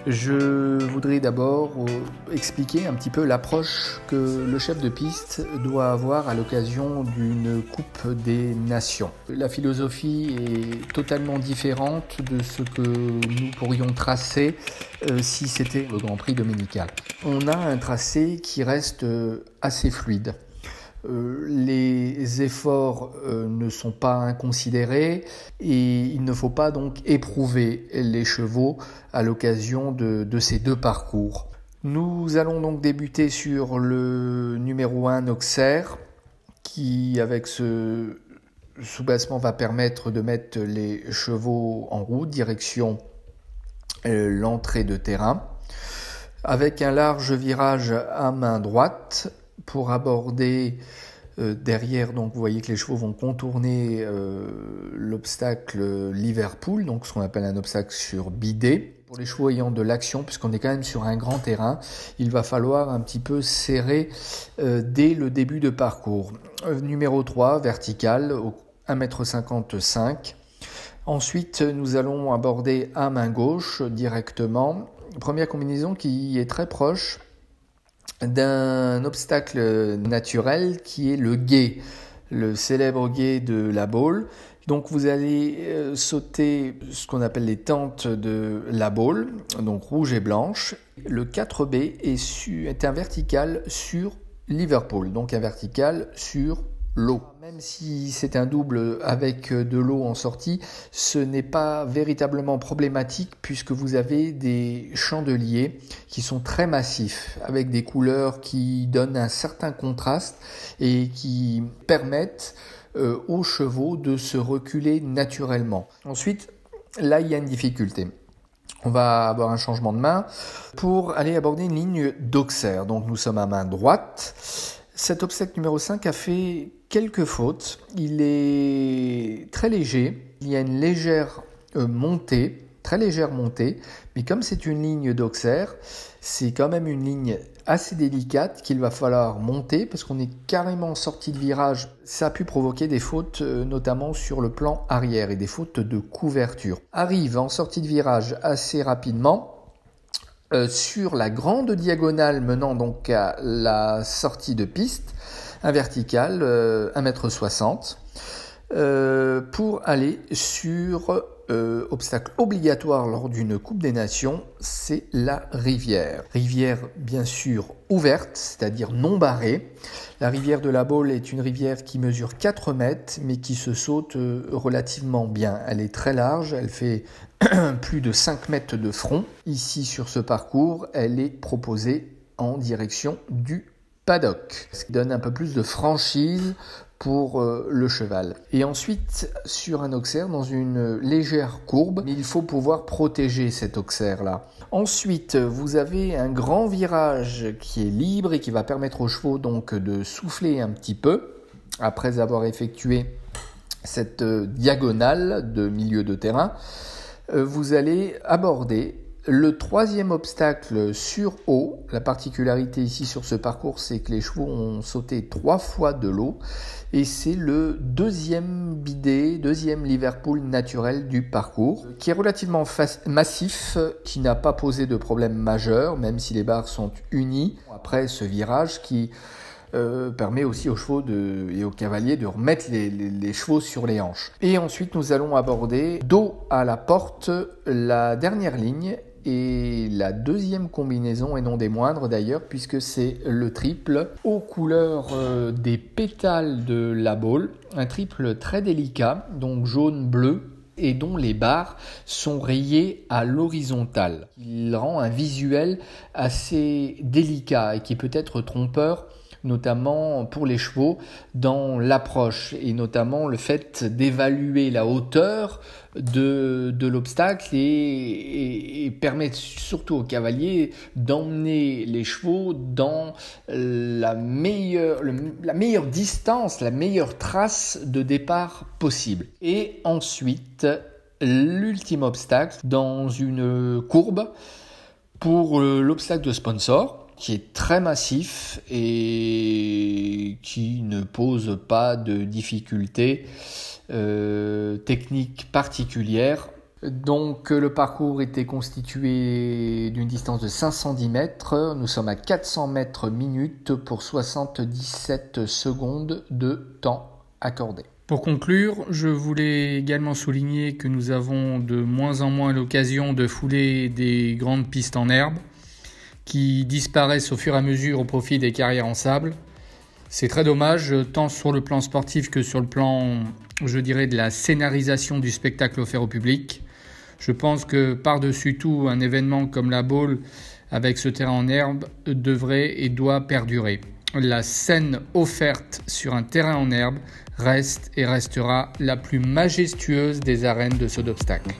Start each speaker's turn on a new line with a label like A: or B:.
A: Je voudrais d'abord expliquer un petit peu l'approche que le chef de piste doit avoir à l'occasion d'une Coupe des Nations. La philosophie est totalement différente de ce que nous pourrions tracer si c'était le Grand Prix dominical. On a un tracé qui reste assez fluide. Les efforts ne sont pas inconsidérés et il ne faut pas donc éprouver les chevaux à l'occasion de ces deux parcours. Nous allons donc débuter sur le numéro 1 Auxerre qui avec ce soubassement va permettre de mettre les chevaux en route, direction l'entrée de terrain, avec un large virage à main droite pour aborder derrière. Donc vous voyez que les chevaux vont contourner l'obstacle Liverpool, donc ce qu'on appelle un obstacle sur bidet. Pour les chevaux ayant de l'action, puisqu'on est quand même sur un grand terrain, il va falloir un petit peu serrer dès le début de parcours. Numéro 3, vertical, 1,55 m. Ensuite, nous allons aborder à main gauche directement. Première combinaison qui est très proche d'un obstacle naturel qui est le gué, le célèbre gué de la Baule. Donc vous allez sauter ce qu'on appelle les tentes de la Baule, donc rouge et blanche. Le 4B est un vertical sur Liverpool, donc un vertical sur l'eau. Même si c'est un double avec de l'eau en sortie, ce n'est pas véritablement problématique puisque vous avez des chandeliers qui sont très massifs avec des couleurs qui donnent un certain contraste et qui permettent aux chevaux de se reculer naturellement. Ensuite, là il y a une difficulté. On va avoir un changement de main pour aller aborder une ligne d'Auxerre. Donc nous sommes à main droite. Cet obstacle numéro 5 a fait quelques fautes. Il est très léger. Il y a une légère montée, très légère montée. Mais comme c'est une ligne d'Auxerre, c'est quand même une ligne assez délicate qu'il va falloir monter parce qu'on est carrément sorti de virage. Ça a pu provoquer des fautes, notamment sur le plan arrière et des fautes de couverture. Arrive en sortie de virage assez rapidement. Sur la grande diagonale menant donc à la sortie de piste, un vertical, 1,60 m, pour aller sur obstacle obligatoire lors d'une Coupe des Nations, c'est la rivière. Rivière bien sûr ouverte, c'est-à-dire non barrée. La rivière de la Baule est une rivière qui mesure 4 mètres, mais qui se saute relativement bien. Elle est très large, elle fait plus de 5 mètres de front. Ici, sur ce parcours, elle est proposée en direction du paddock, ce qui donne un peu plus de franchise pour le cheval. Et ensuite, sur un Auxerre, dans une légère courbe, il faut pouvoir protéger cet Auxerre-là. Ensuite, vous avez un grand virage qui est libre et qui va permettre aux chevaux donc de souffler un petit peu après avoir effectué cette diagonale de milieu de terrain. Vous allez aborder le troisième obstacle sur eau. La particularité ici sur ce parcours, c'est que les chevaux ont sauté 3 fois de l'eau et c'est le deuxième bidet, deuxième Liverpool naturel du parcours qui est relativement massif, qui n'a pas posé de problème majeur, même si les barres sont unies. Après ce virage qui permet aussi aux chevaux et aux cavaliers de remettre les chevaux sur les hanches. Et ensuite, nous allons aborder dos à la porte la dernière ligne et la deuxième combinaison, et non des moindres d'ailleurs, puisque c'est le triple aux couleurs des pétales de la Baule, un triple très délicat, donc jaune-bleu, et dont les barres sont rayées à l'horizontale. Il rend un visuel assez délicat et qui peut être trompeur, notamment pour les chevaux dans l'approche et notamment le fait d'évaluer la hauteur de l'obstacle et permet surtout aux cavaliers d'emmener les chevaux dans la meilleure distance, la meilleure trace de départ possible. Et ensuite, l'ultime obstacle dans une courbe pour l'obstacle de sponsor, qui est très massif et qui ne pose pas de difficultés techniques particulières. Donc le parcours était constitué d'une distance de 510 mètres. Nous sommes à 400 mètres minutes pour 77 secondes de temps accordé. Pour conclure, je voulais également souligner que nous avons de moins en moins l'occasion de fouler des grandes pistes en herbe qui disparaissent au fur et à mesure au profit des carrières en sable. C'est très dommage, tant sur le plan sportif que sur le plan, je dirais, de la scénarisation du spectacle offert au public. Je pense que par-dessus tout, un événement comme la Baule avec ce terrain en herbe devrait et doit perdurer. La scène offerte sur un terrain en herbe reste et restera la plus majestueuse des arènes de saut d'obstacle.